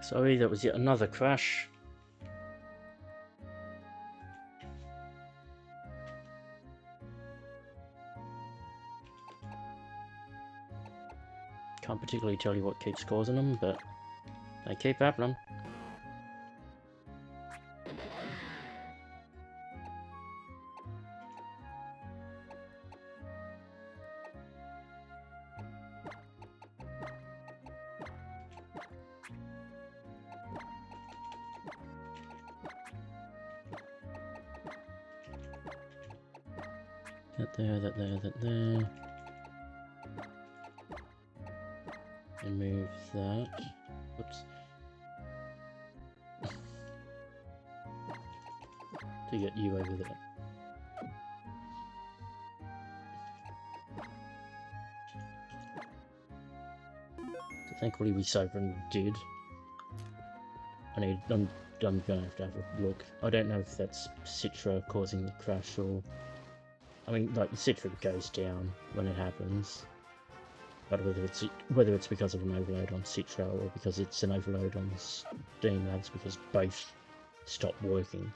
Sorry, that was yet another crash. Can't particularly tell you what keeps causing them, but they keep happening. That there. And move that. Whoops. To get you over there. So thankfully we saved and did. I'm gonna have to have a look. I don't know if that's Citra causing the crash or... I mean, like, Citra goes down when it happens. But whether it's because of an overload on Citra or because it's an overload on Steam Labs because both stop working.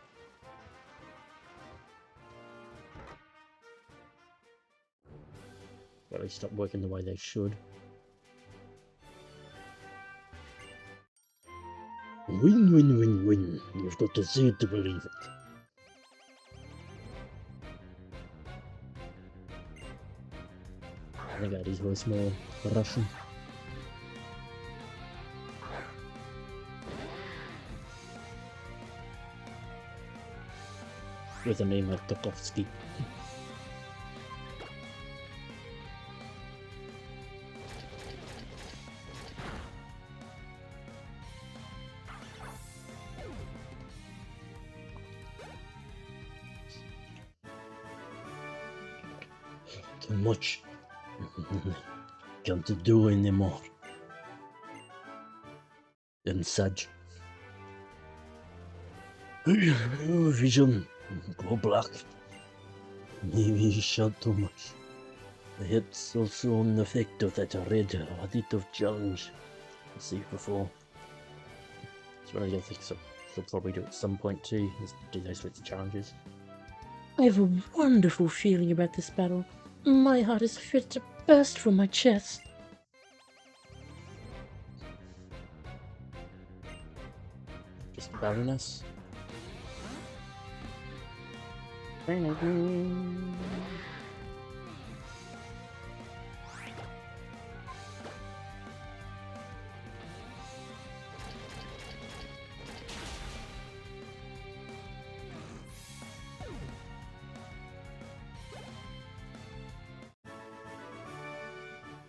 Well, they stop working the way they should. Win, win, win, win. You've got to see it to believe it. I think his voice more Russian. With a name like Tarkovsky. Too much. Can't do anymore. And Saj. Vision, go black. Maybe he shot too much. It's also an effect of that red additive challenge. I've seen before. It's one of the other things she'll probably do at some point too, is do those sorts of challenges. I have a wonderful feeling about this battle. My heart is fit to burst from my chest. Just Baroness.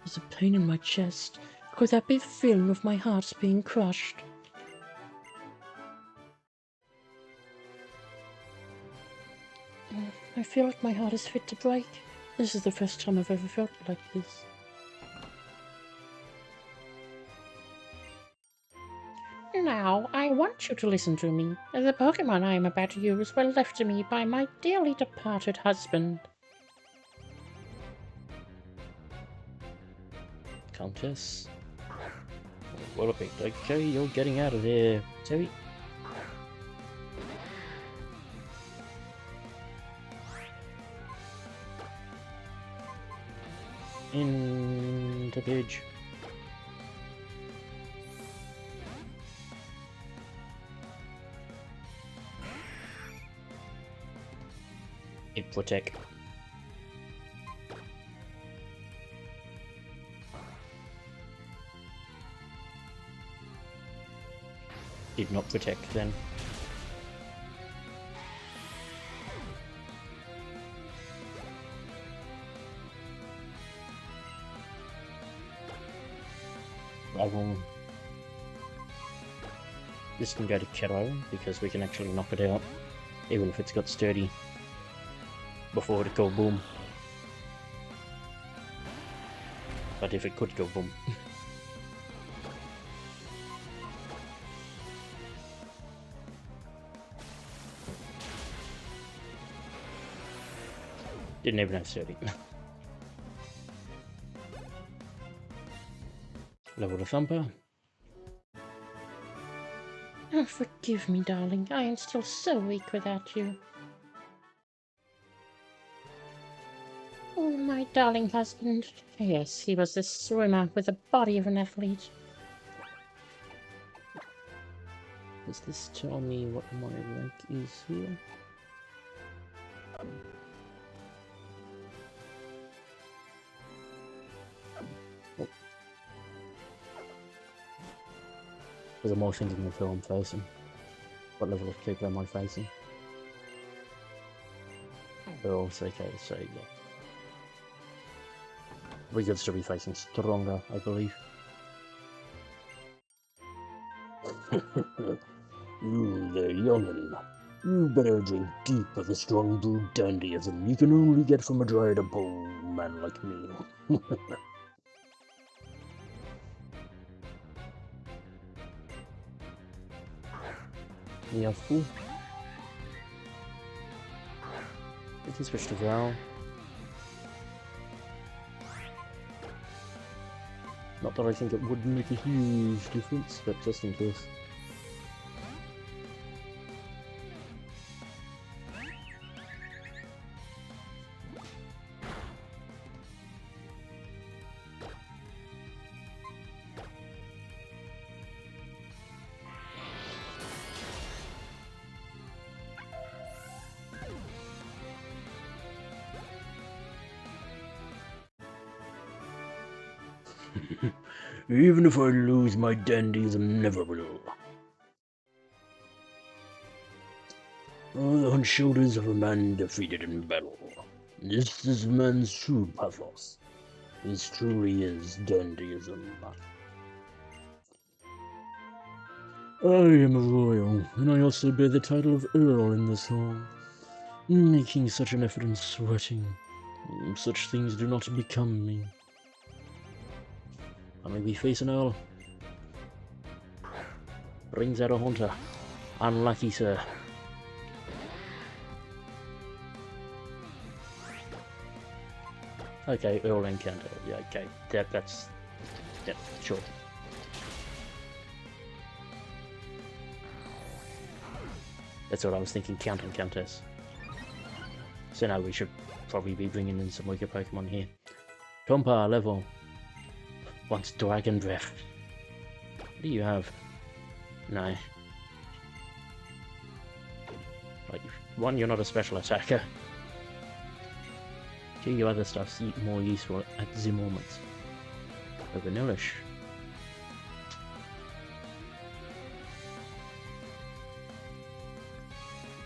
There's a pain in my chest. Could that be the feeling of my heart being crushed? I feel like my heart is fit to break. This is the first time I've ever felt like this. Now, I want you to listen to me. The Pokemon I am about to use were left to me by my dearly departed husband. Countess. Well, a bit. Okay, you're getting out of there, Terry. Into page. It protect. Did not protect then. I will... This can go to Kero because we can actually knock it out, even if it's got sturdy, before it go boom. But if it could go boom. Didn't even have sturdy. Level the Thumper. Oh, forgive me, darling. I am still so weak without you. Oh, my darling husband. Yes, he was the swimmer with the body of an athlete. Does this tell me what my rank is here? Oh. Because I'm more thinking of who I'm facing. What level of keeper am I facing? Oh, it's okay, so yeah. We could still be facing stronger, I believe. You there, young'un. You better drink deep of the strong brewed dandyism you can only get from a dried up old man like me. Yeah, fool. We can switch to Growl. Not that I think it would make a huge difference, but just in case. Even if I lose, my dandyism never will. On the shoulders of a man defeated in battle. This is man's true pathos. This truly is dandyism. I am a royal, and I also bear the title of Earl in this hall. Making such an effort and sweating. Such things do not become me. I may be facing Earl. Brings out a hunter. Unlucky, sir. Okay, Earl encounter. Yeah, okay. That's... Yeah, sure. That's what I was thinking, Count and Countess. So now we should probably be bringing in some weaker Pokemon here. Tompa, level. Wants Dragon Breath. What do you have? No. Like, one, you're not a special attacker. Two, your other stuff's more useful at the moments. A Vanillish.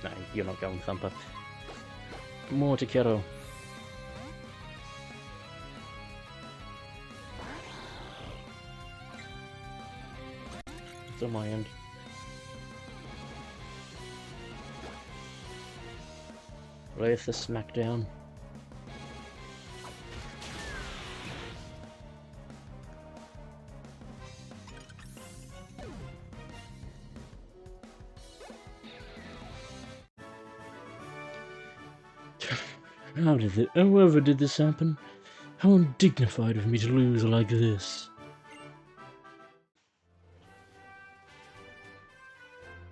No, you're not going Thumper. More Takero. It's on my end. Layeth the smackdown. However did this happen? How undignified of me to lose like this.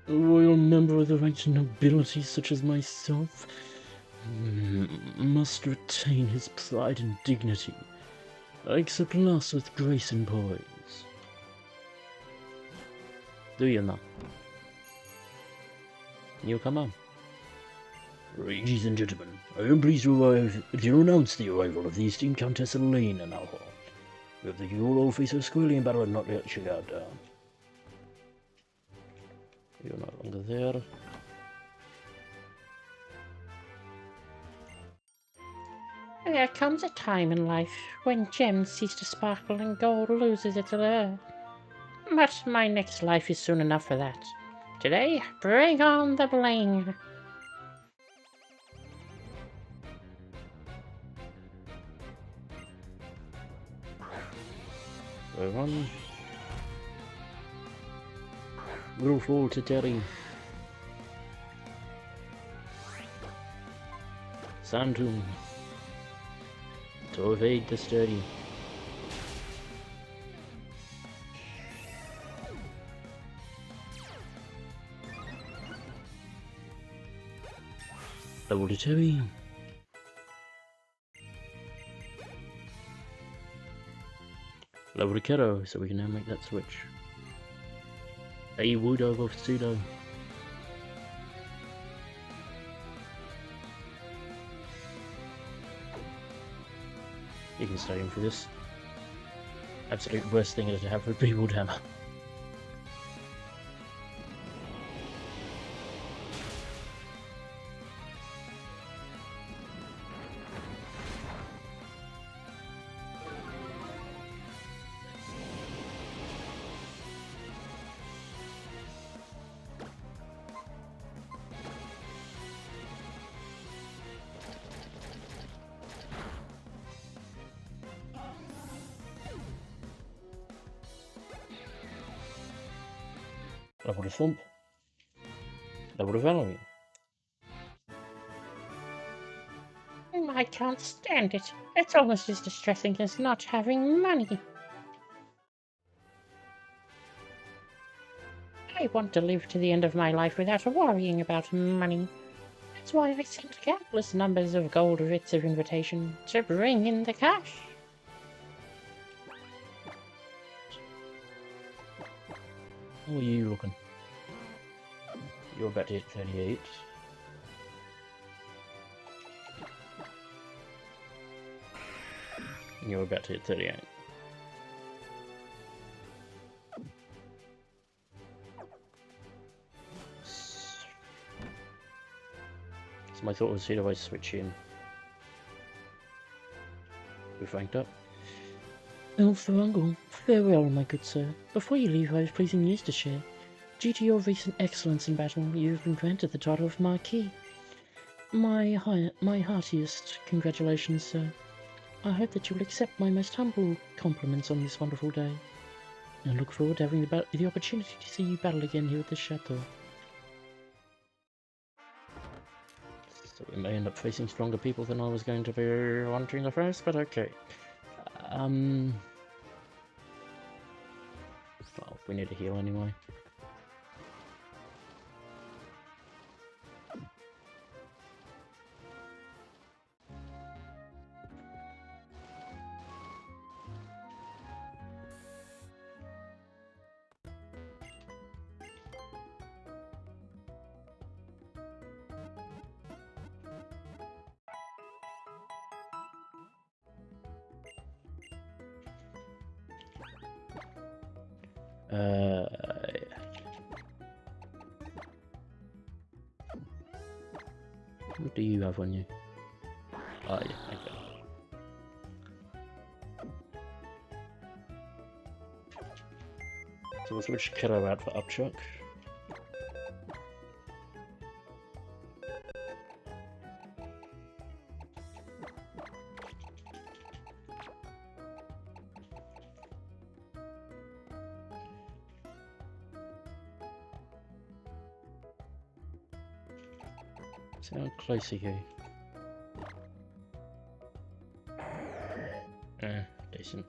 A royal member of the right nobility such as myself must retain his pride and dignity. I accept loss with grace and poise. Do you not? Newcomer. Ladies and gentlemen, I am pleased to announce the arrival of the esteemed Countess Elaine in our hall. We hope that you will all face her squarely in battle and not let you out down. You're no longer there. There comes a time in life when gems cease to sparkle and gold loses its allure. But my next life is soon enough for that. Today, bring on the bling! Run. Will fall to Terry. Sandtomb. To evade the sturdy. Level to Terry. Level to Kiddo, so we can now make that switch. A wood over pseudo. You can stay in for this. Absolute worst thing to have would be wood hammer. Level to Thump. Level to Valerie. I can't stand it. It's almost as distressing as not having money. I want to live to the end of my life without worrying about money. That's why I sent countless numbers of gold writs of invitation to bring in the cash. How are you looking? You're about to hit 38. And you're about to hit 38. So my thought was, who do I switch in? We ranked up. Farungal, farewell, my good sir. Before you leave, I have pleasing news to share. Due to your recent excellence in battle, you have been granted the title of Marquis. My heartiest congratulations, sir. I hope that you will accept my most humble compliments on this wonderful day, and I look forward to having the opportunity to see you battle again here at the chateau. So we may end up facing stronger people than I was going to be wanting at first, but okay. Well, we need a heal anyway. What do you have on you? Oh yeah, okay. So we'll switch Kiddo out for Upchuck. So how close are you? Decent.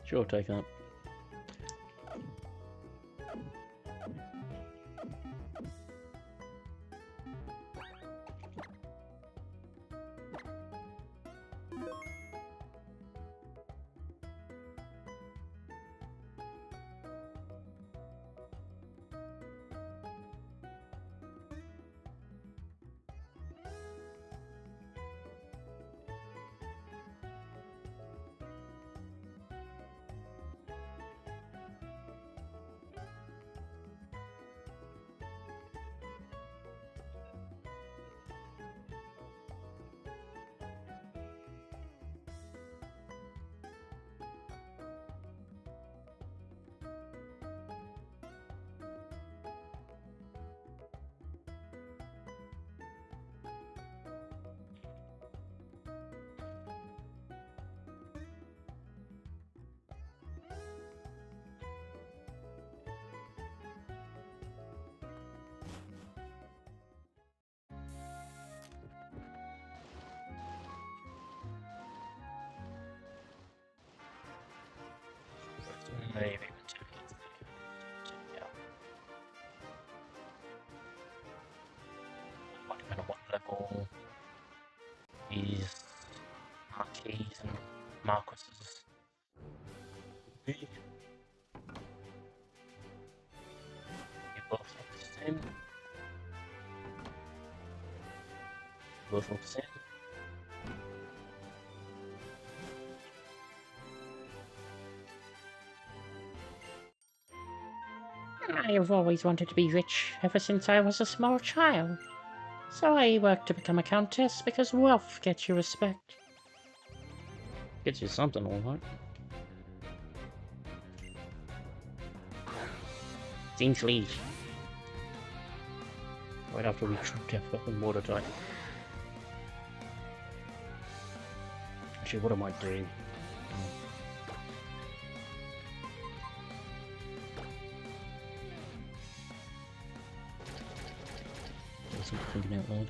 Sure, take that. Maybe. Yeah. Might depend on what level these marquees and marquises be. You both look the same. Both look the same. I have always wanted to be rich ever since I was a small child. So I worked to become a countess because wealth gets you respect. Gets you something, alright. Seems leave. Right after we tripped our fucking water type. Actually, what am I doing? Wasn't thinking out loud.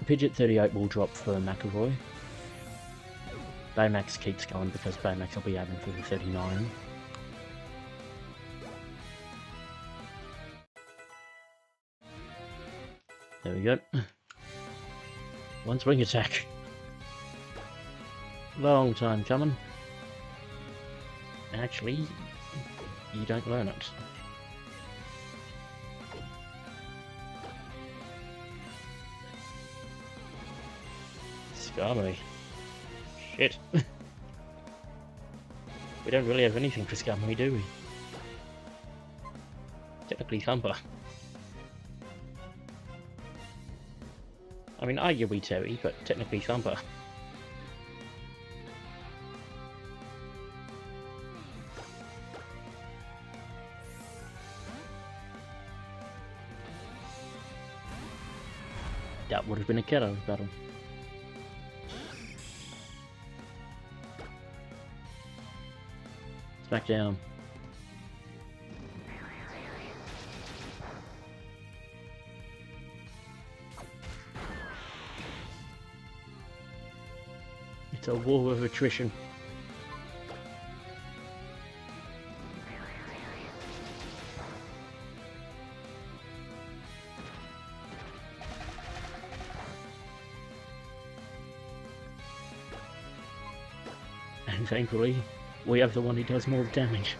Pidgeot 38 will drop for McAvoy. Baymax keeps going because Baymax will be adding for the 39. There we go. One swing attack. Long time coming. Actually, you don't learn it. Skarmory. Shit. We don't really have anything for Skarmory, do we? Technically Thumper. I mean, arguably Terry, but technically Thumper. That would have been a killer battle. Smackdown. It's a war of attrition. And thankfully, we have the one who does more damage.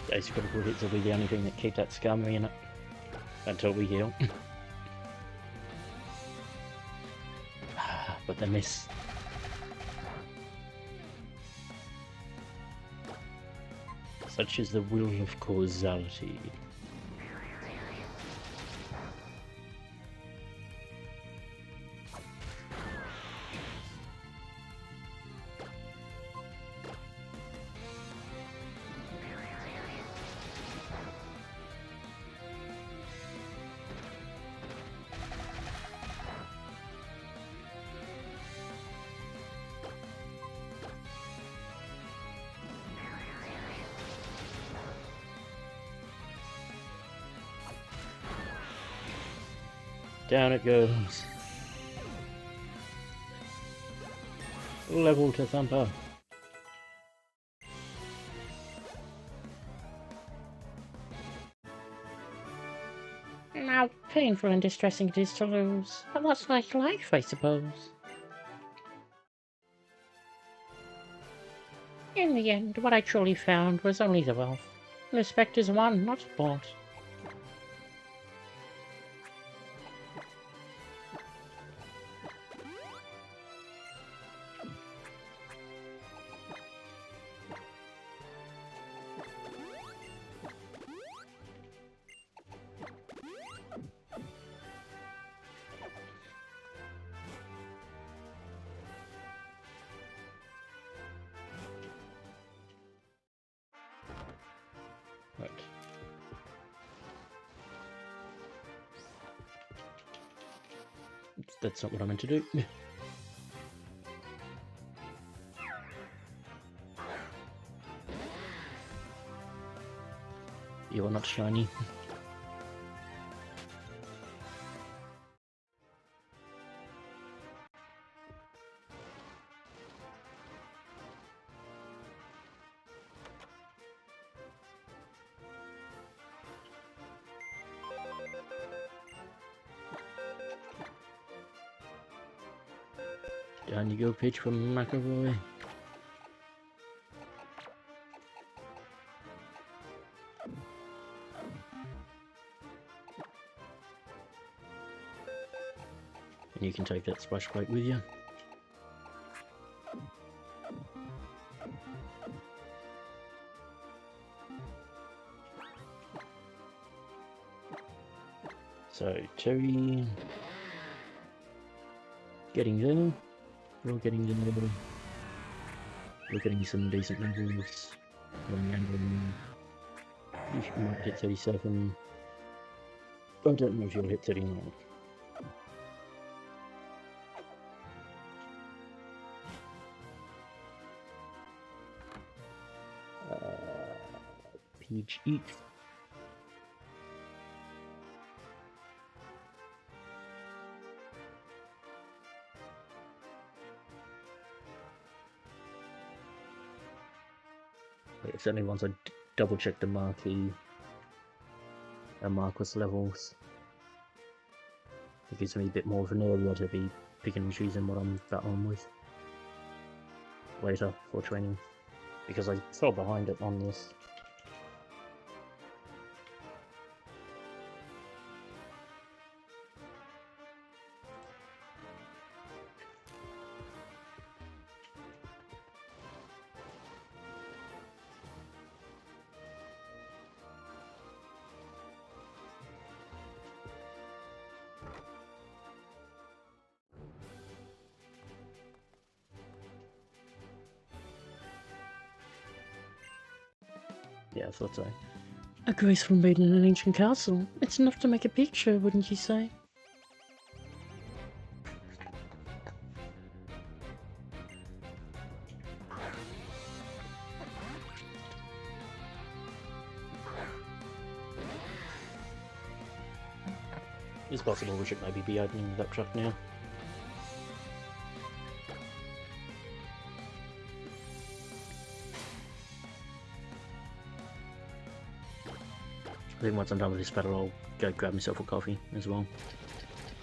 Those critical hits will be the only thing that keep that Skarmory in it. Until we heal. But the miss. Such is the will of causality. Down it goes. Level to Thumper. How painful and distressing it is to lose. But that's like life, I suppose. In the end, what I truly found was only the wealth. Respect is won, not bought. That's not what I meant to do. You are not shiny. Down you go, pitch from McAvoy. And you can take that splash plate with you. So, Terry... getting there. We're getting there. We're getting some decent levels. You might hit 37. I don't know if you'll hit 39. Peach each. Certainly once I double check the marquee and Marquis levels, it gives me a bit more of an area to be picking and choosing what I'm battling with later for training, because I fell behind it on this. Yeah, I thought so. A graceful maiden in an ancient castle. It's enough to make a picture, wouldn't you say? It's possible we should maybe be opening that truck now. I think once I'm done with this battle, I'll go grab myself a coffee as well.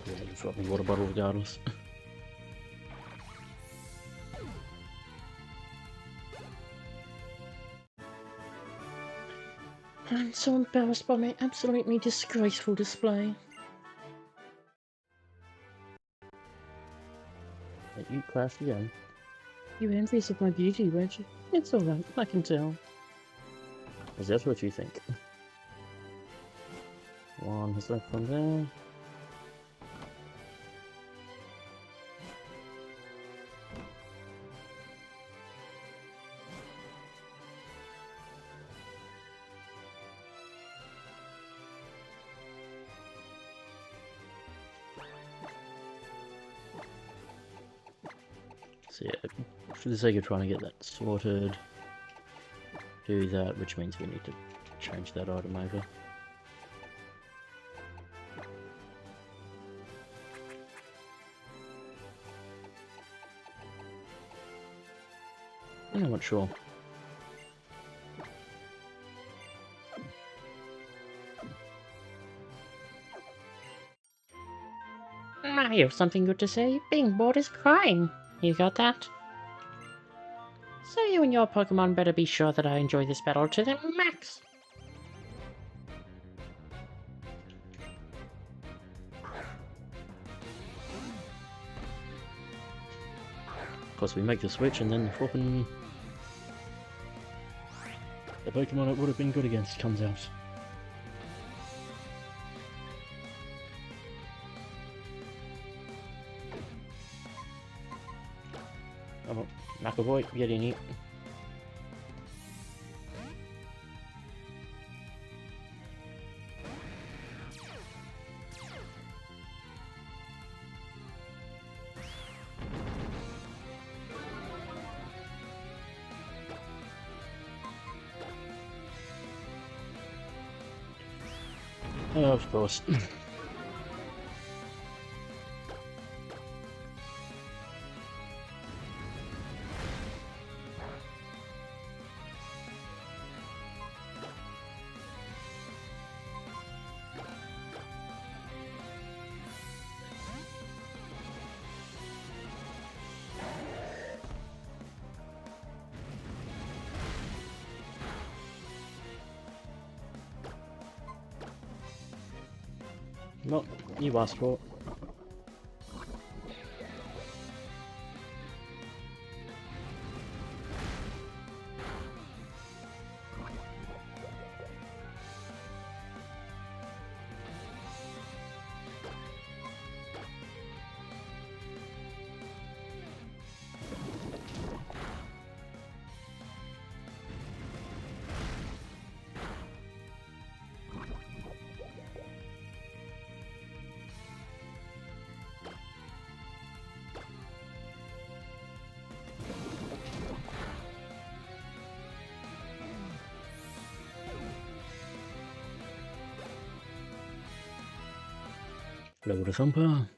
Yeah, just got my water bottle regardless. I'm so embarrassed by my absolutely disgraceful display. You crashed again. You're envious of my beauty, Reggie. It's alright, I can tell. Is that what you think? One has left from there. So yeah, for the sake of trying to get that sorted, do that, which means we need to change that item over. I'm not sure. I have something good to say. Being bored is crying. You got that? So you and your Pokemon better be sure that I enjoy this battle to the max. Of course, we make the switch and then the flipping... the Pokemon it would have been good against comes out. Oh, McAvoy, get in here. Of course. Well, you asked for it. Level the thumper.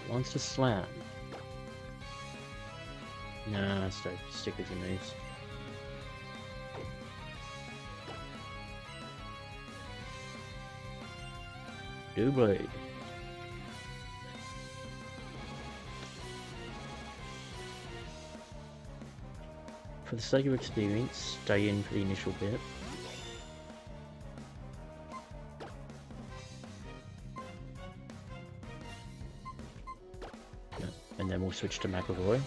Wants to slam. Nah, stick with your moves. Do blade. For the sake of experience, stay in for the initial bit. And then we'll switch to McAvoy.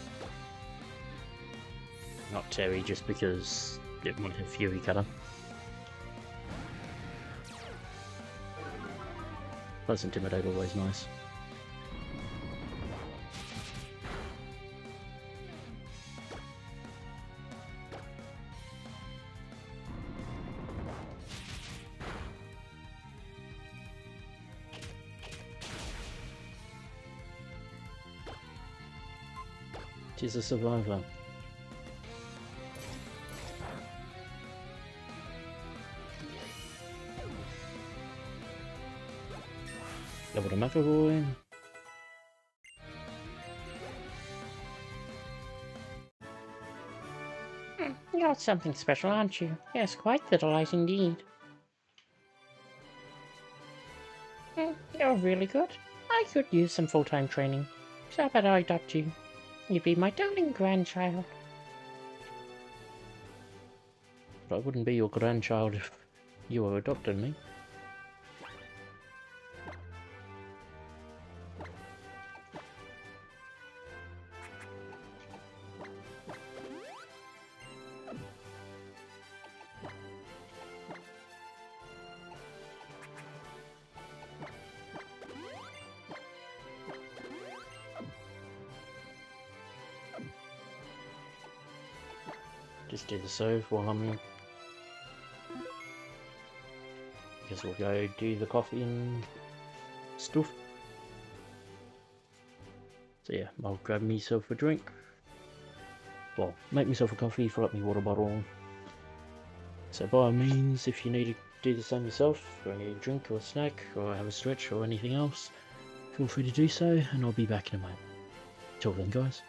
Not Terry, just because it wanted a Fury Cutter. Plus Intimidate, always nice. She's a survivor. Level to McAvoy. You're something special, aren't you? Yes, quite the delight indeed. You're really good. I could use some full-time training. So how about I adopt you? You'd be my darling grandchild. But I wouldn't be your grandchild if you were adopting me. Just do the save while I'm here. Guess we'll go do the coffee and stuff. So yeah, I'll grab myself a drink. Well, make myself a coffee, fill up my water bottle. So by all means, if you need to do the same yourself, or need a drink or a snack, or have a stretch or anything else, feel free to do so, and I'll be back in a moment. Till then, guys.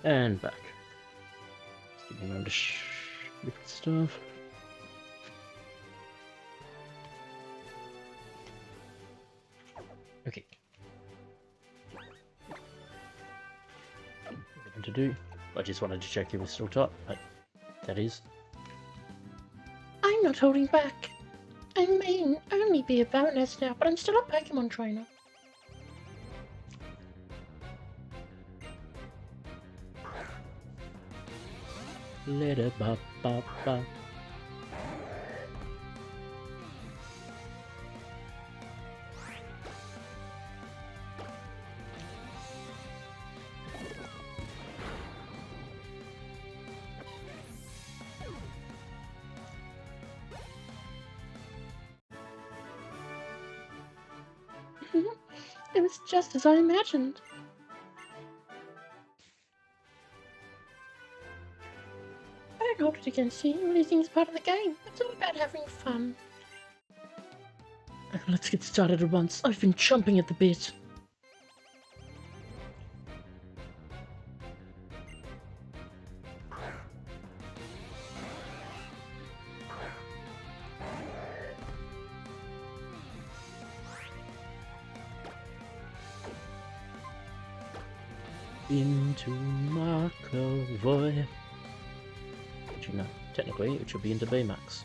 And back. Just give me a moment to shift stuff. Okay. What to do? I just wanted to check he was still top. That is. I'm not holding back. I may only be a Baroness now, but I'm still a Pokemon trainer. Little ba ba ba. It was just as I imagined. I don't hold it against you. Losing is part of the game. It's all about having fun. Let's get started at once. I've been chomping at the bit. Into McAvoy. Actually, no. Technically, it should be into Baymax.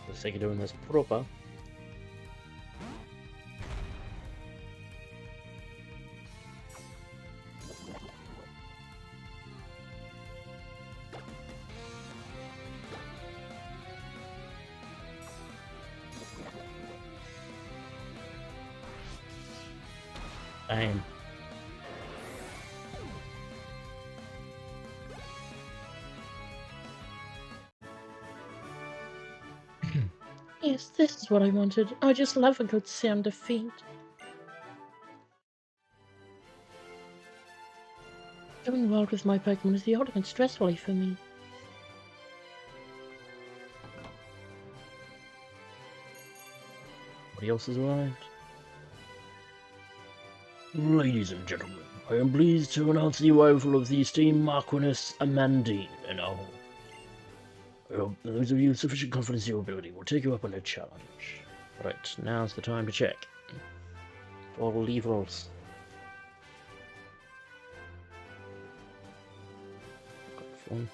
For the sake of doing this proper. Aim. Yes, this is what I wanted. I just love a good sound defeat. Going wild with my Pokemon is the ultimate stress relief for me. Nobody else has arrived. Ladies and gentlemen, I am pleased to announce the arrival of the esteemed Marquess Amandine in our hall. I hope those of you with sufficient confidence in your ability will take you up on a challenge. Right, now's the time to check. For levels. Got fun.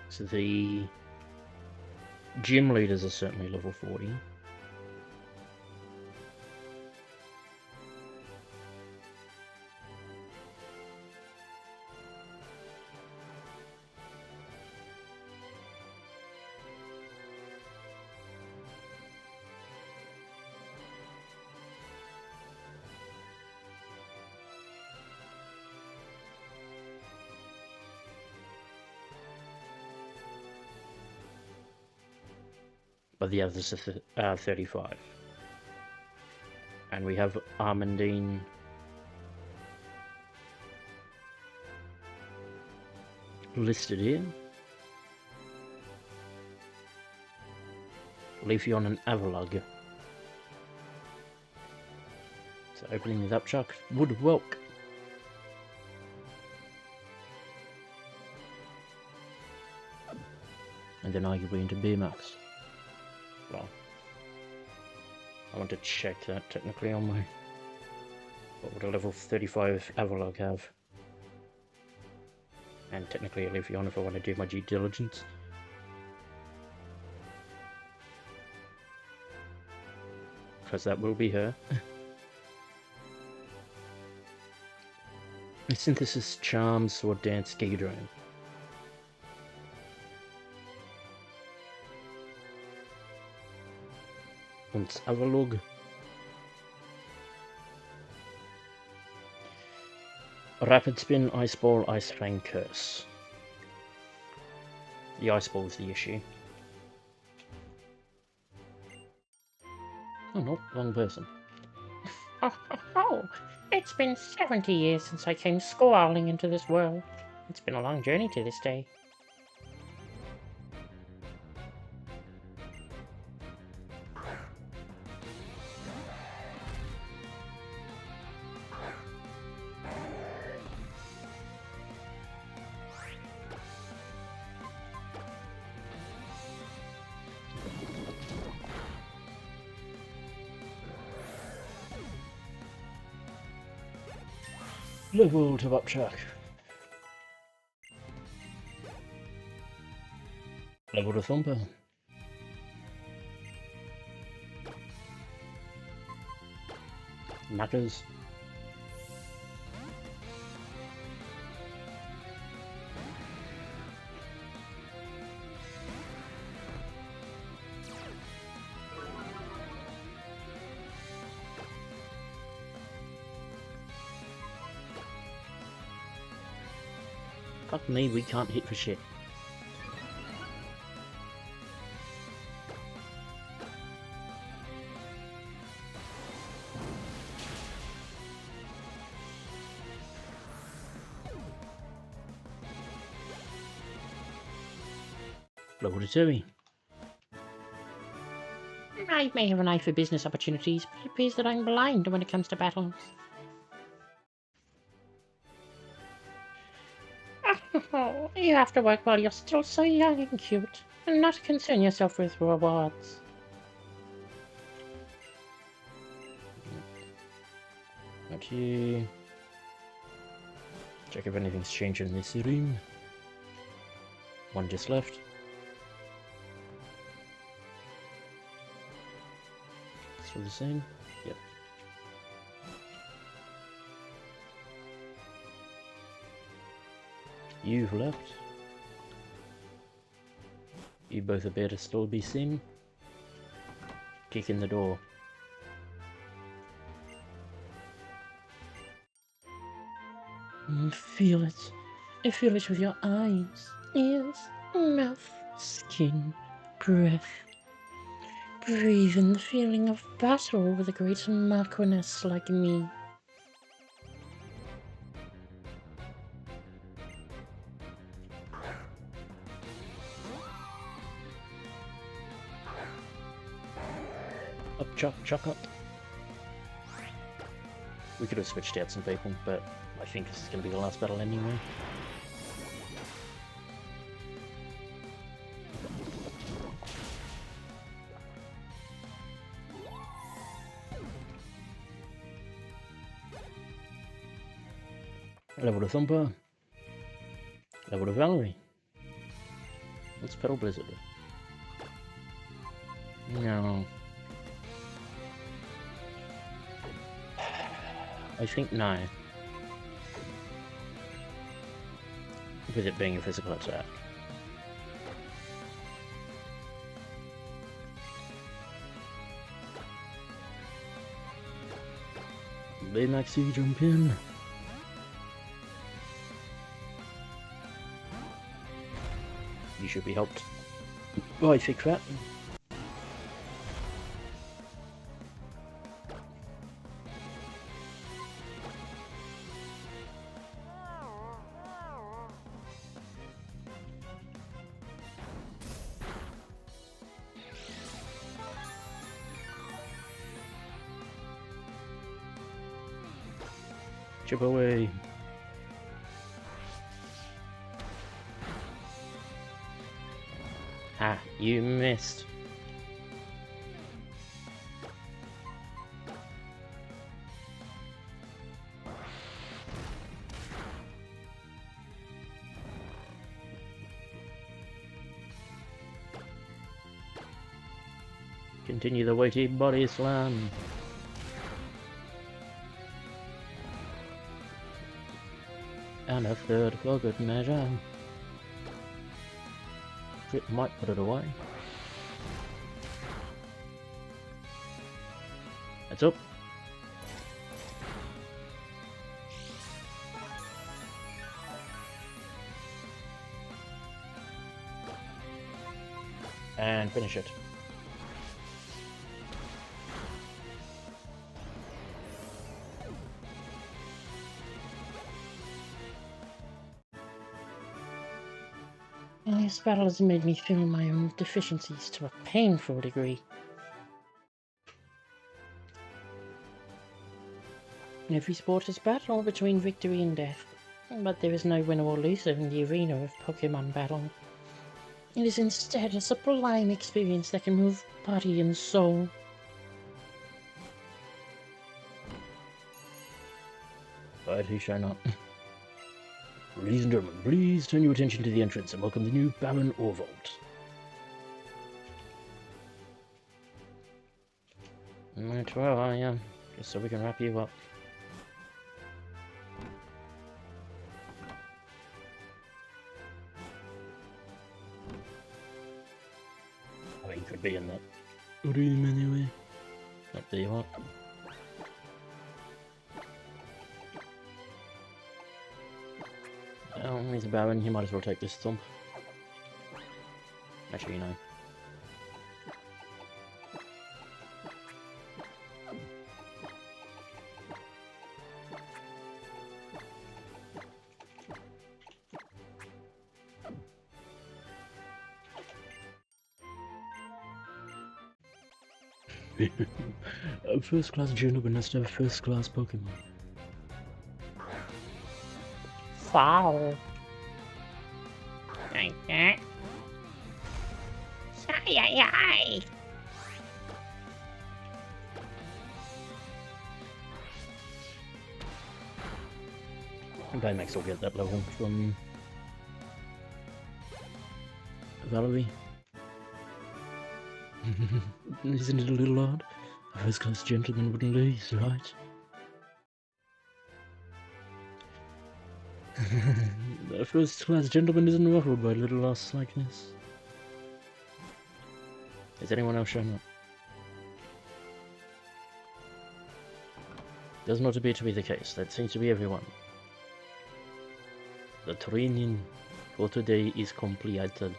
So the gym leaders are certainly level 40. But the others are 35. And we have Armandine listed here. Leafeon and Avalugg. So opening with Upchuck would welk. And then arguably into Baymax. Well, I want to check that technically on my... What would a level 35 Avalugg have? And technically a Leafeon if I want to do my due diligence. Because that will be her. Synthesis, Charm, Sword Dance, Giga Drain. Und Avalugg. Rapid Spin, Ice Ball, Ice Fang, Curse. The Ice Ball is the issue. Oh no, wrong person. Oh, it's been 70 years since I came squalling into this world. It's been a long journey to this day. Level to Upchuck. Level to Thumper. Knackers. Fuck me, we can't hit for shit. Level to Terry. I may have an eye for business opportunities, but it appears that I'm blind when it comes to battles. Oh, you have to work while you're still so young and cute, and not concern yourself with rewards. Not you. Check if anything's changed in this room. One just left. Still the same? Yep. You've left. You both appear to still be seen. Kick in the door. Feel it. I feel it with your eyes, ears, mouth, skin, breath. Breathe in the feeling of battle with a great Marquiness like me. Up, chuck up. We could have switched out some people, but I think this is going to be the last battle anyway. Level to Thumper. Level to Valerie. Let's Pedal Blizzard. No. I think no. With it being a physical attack. Baymax, jump in. You should be helped by Thick Fat. Chip away. Ha, you missed. Continue the weighty body slam. And a third for good measure. It might put it away. Heads up. finish it. This battle has made me feel my own deficiencies to a painful degree. Every sport is battle between victory and death, but there is no winner or loser in the arena of Pokemon battle. It is instead a sublime experience that can move body and soul. Right, who shall not? Ladies and gentlemen, please turn your attention to the entrance and welcome the new Baron Orvold. Right, well, I guess so we can wrap you up. Oh, he could be in that room anyway. Up there you are. Oh, he's a Baron, he might as well take this thump. Actually, you know. A first-class gentleman has to have a first-class Pokemon. Foul. Like that. Ay. Max will get that level from Valerie. Isn't it a little odd? A first-class gentleman wouldn't lose, right? A first-class gentleman isn't ruffled by little loss like this. Is anyone else showing up? Does not appear to be the case. That seems to be everyone. The training for today is completed.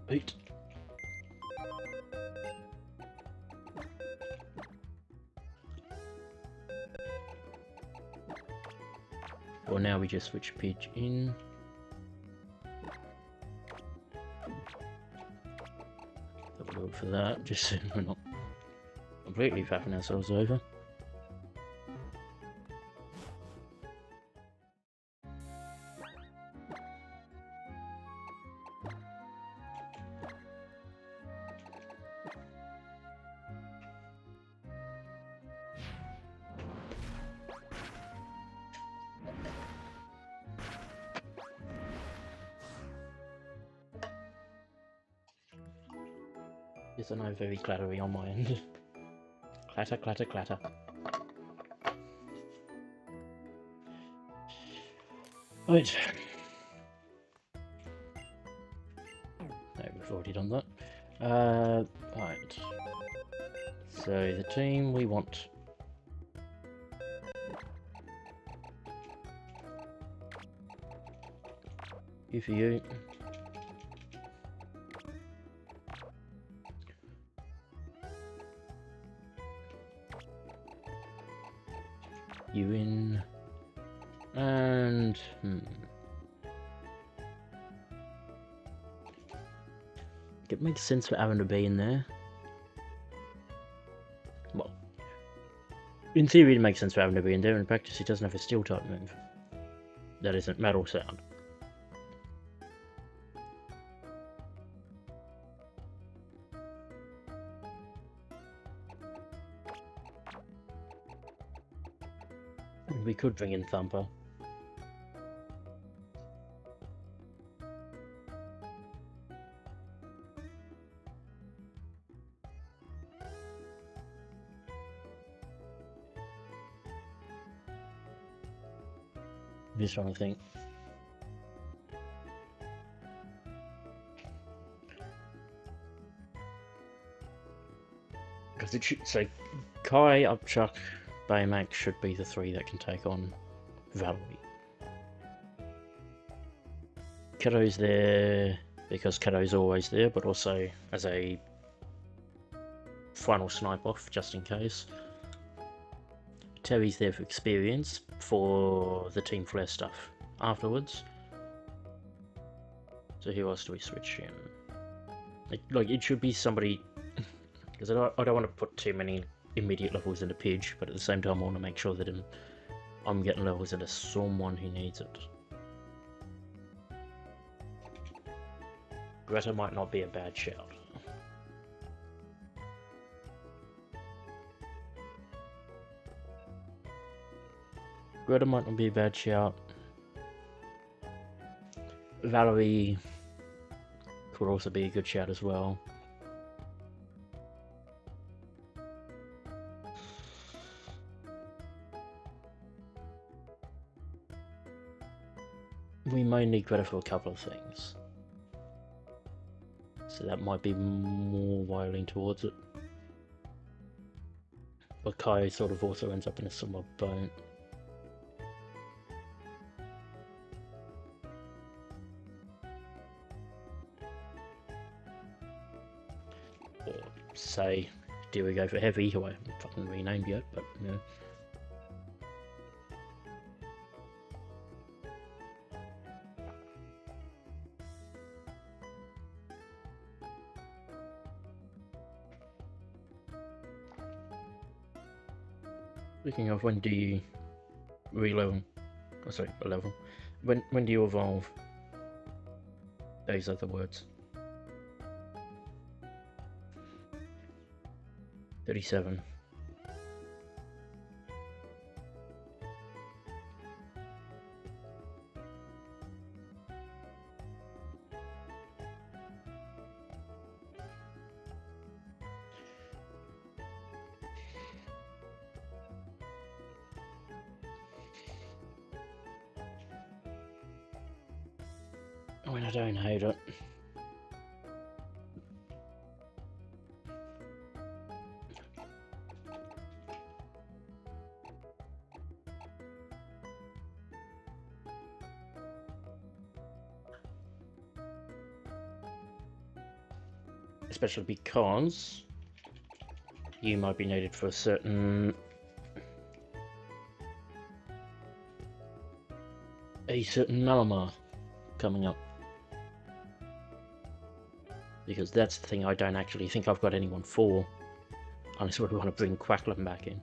Right. Well, now we just switch page in. Have a look for that, just so we're not completely faffing ourselves over. Yes, I know, very clattery on my end. Clatter, clatter, clatter. Right. No, we've already done that. Right. So, the team we want. You for you. You in, and it makes sense for Aaron to be in there. Well, in theory it makes sense for Aaron to be in there. In practice he doesn't have a steel type move. That isn't metal sound. could bring in Thumper. Just trying to think. Because it should say Kai, Upchuck, Baymax should be the three that can take on Valerie. Kiddo's there because Kiddo's always there, but also as a final snipe off just in case. Terry's there for experience for the Team Flare stuff afterwards. So who else do we switch in? Like it should be somebody, because I don't want to put too many immediate levels into Pidge, but at the same time I want to make sure that I'm getting levels into someone who needs it. Greta might not be a bad shout. Greta might not be a bad shout. Valerie could also be a good shout as well. We may need Greta for a couple of things. So that might be more why I lean towards it. But Kai sort of also ends up in a similar boat. Or say, do we go for Heavy, who I haven't fucking renamed yet, but you know. Speaking of, when do you re-level? Oh, sorry, a level. When do you evolve? Those are the words. 37. I mean, I don't hate it. Especially because you might be needed for a certain Malamar coming up. Because that's the thing I don't actually think I've got anyone for, unless we want to bring Quacklam back in.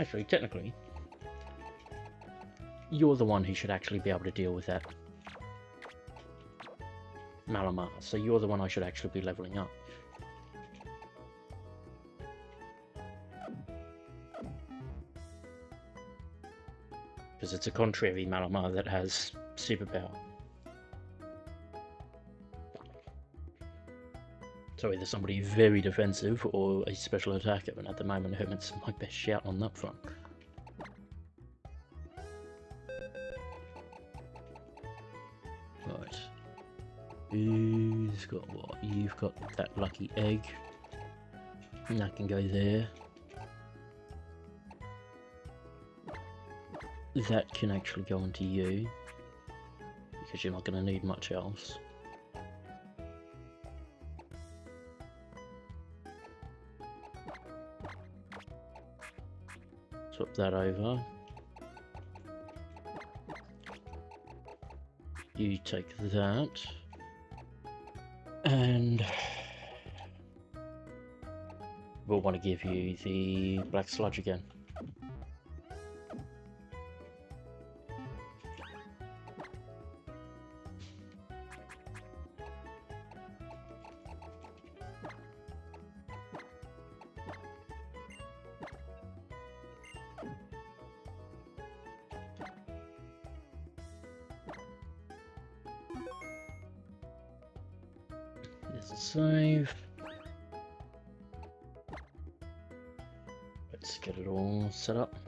Actually, technically, you're the one who should actually be able to deal with that Malamar, so you're the one I should actually be leveling up. Because it's a contrary Malamar that has superpower. So either somebody very defensive or a special attacker, and at the moment Hermit's my best shout on that front. Right. Who's got what? You've got that lucky egg. And that can go there. That can actually go into you, because you're not going to need much else. Swap that over. You take that. And we'll want to give you the black sludge again. There's a save. Let's get it all set up.